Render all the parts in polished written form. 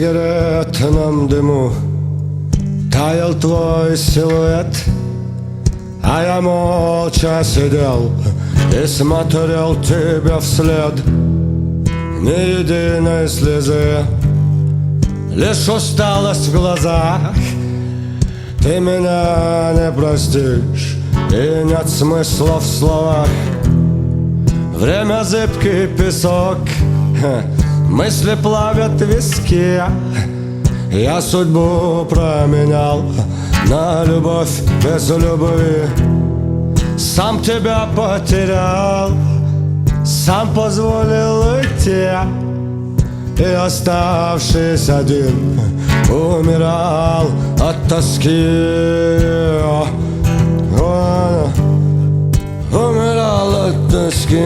сигаретном дыму таял твой силуэт, а я молча сидел и смотрел тебе вслед. Ни единой слезы, лишь усталость в глазах. Ты меня не простишь, и нет смысла в словах. Время зыбкий песок, мысли плавят виски. Я судьбу променял на любовь без любви. Сам тебя потерял, сам позволил уйти, и оставшись один умирал от тоски. Умирал от тоски.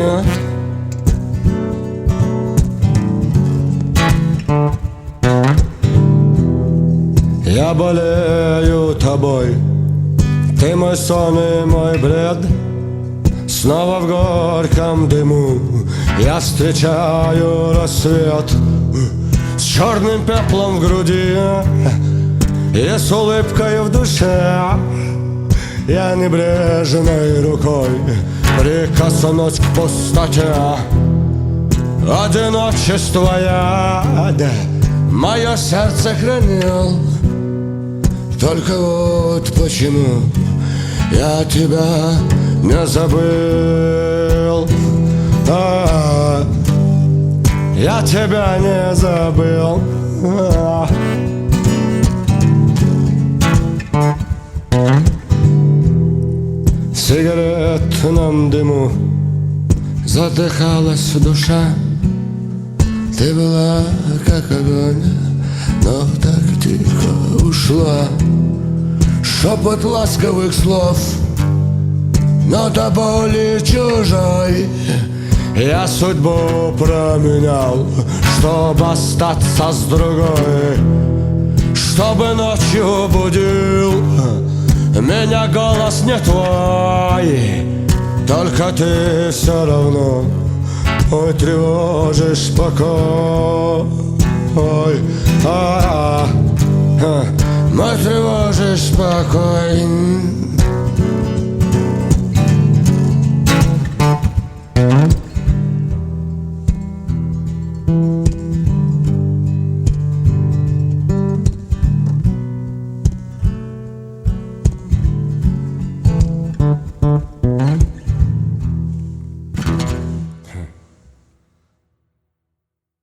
Я болею тобой, ты мой сон и мой бред. Снова в горьком дыму я встречаю рассвет с черным пеплом в груди и с улыбкой в душе. Я небрежной рукой прикоснусь к пустоте. Одиночество я, да, мое сердце хранил. Только вот почему я тебя не забыл. Я тебя не забыл. В сигаретном дыму задыхалась душа. Ты была как огонь, но так тихо ушла. Шепот ласковых слов, но до боли чужой. Я судьбу променял, чтобы остаться с другой. Чтобы ночью будил меня голос не твой. Только ты все равно ой, тревожишь покой. Мой тревожишь покой.